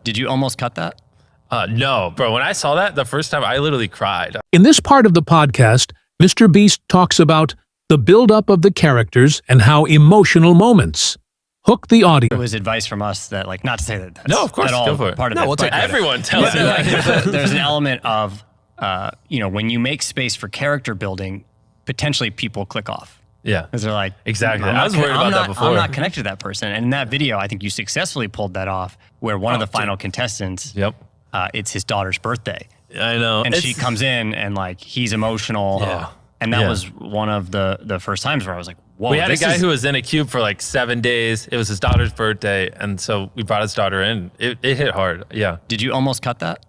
Did you almost cut that? No, bro. When I saw that the first time, I literally cried. In this part of the podcast, Mr. Beast talks about the build-up of the characters and how emotional moments hook the audience. It was advice from us that, like, not to say that that's No, of course, at all go for it. part of No, it. we'll take but Everyone tells me. like, there's an element of, when you make space for character building, potentially people click off. Yeah, Because they're like, exactly. I was worried about that before. I'm not connected to that person. And in that video, I think you successfully pulled that off, where one of the final contestants, it's his daughter's birthday. I know. And she comes in and, like, he's emotional. Yeah. And that was one of the first times where I was like, whoa. We had a guy who was in a cube for like 7 days. It was his daughter's birthday. And so we brought his daughter in. It hit hard. Yeah. Did you almost cut that?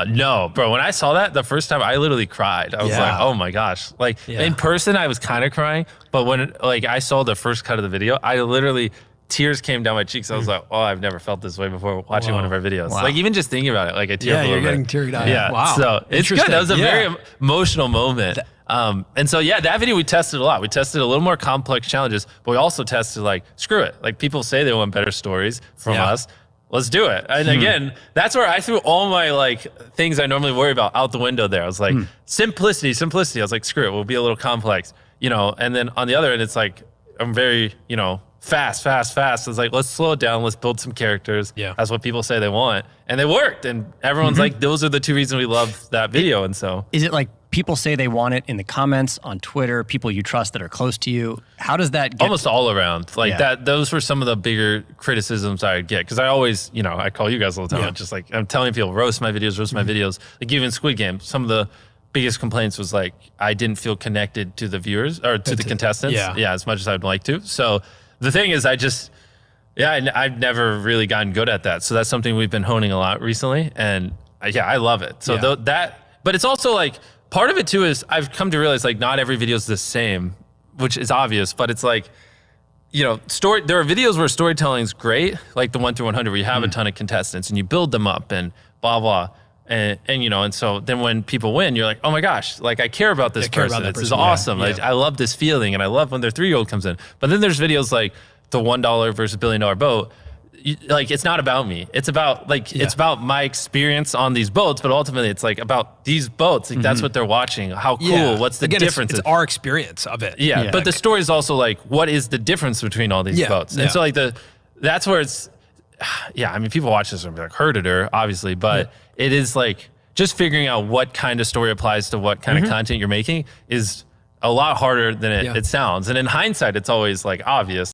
No, bro. When I saw that the first time, I literally cried. I was like, oh my gosh. Like in person, I was kind of crying. But when I saw the first cut of the video, I literally, tears came down my cheeks. I was like, oh, I've never felt this way before watching one of our videos. Like even just thinking about it, like I tear up a little bit. You're getting teary-eyed. Yeah. Wow. So it's good. That was a very emotional moment. And so, yeah, that video we tested a lot. We tested a little more complex challenges, but we also tested like, screw it. Like people say they want better stories from us. Let's do it. And again, that's where I threw all my like things I normally worry about out the window there. I was like, simplicity. I was like, screw it. We'll be a little complex, and then on the other end, it's like, I'm very, fast. It's like, let's slow it down. Let's build some characters. Yeah. That's what people say they want. And they worked. And everyone's like, those are the two reasons we love that video. And so. Is it like people say they want it in the comments on Twitter, people you trust that are close to you? How does that get? Almost all around. Like that, those were some of the bigger criticisms I would get. Cause I always, I call you guys all the time. Just like, I'm telling people, roast my videos. Like even Squid Game, some of the biggest complaints was like, I didn't feel connected to the viewers or to the contestants. Yeah, as much as I'd like to. So the thing is, I've never really gotten good at that. So that's something we've been honing a lot recently. And I love it. So but it's also like, part of it too is I've come to realize like not every video is the same, which is obvious, but it's like, there are videos where storytelling's great, like the 1 through 100 where you have a ton of contestants and you build them up and blah, blah. And so then when people win, you're like, oh my gosh, like I care about this person. This is awesome. Like I love this feeling and I love when their 3-year-old comes in. But then there's videos like the $1 versus $1 billion boat. Like it's not about me. It's about it's about my experience on these boats, but ultimately it's like about these boats. Like that's what they're watching. How cool? What's the difference? It's our experience of it. Yeah. But the story is also like, what is the difference between all these boats? And so like that's where it's, I mean, people watch this and be like, heard her, obviously, but it is like just figuring out what kind of story applies to what kind of content you're making is a lot harder than it sounds. And in hindsight, it's always like obvious.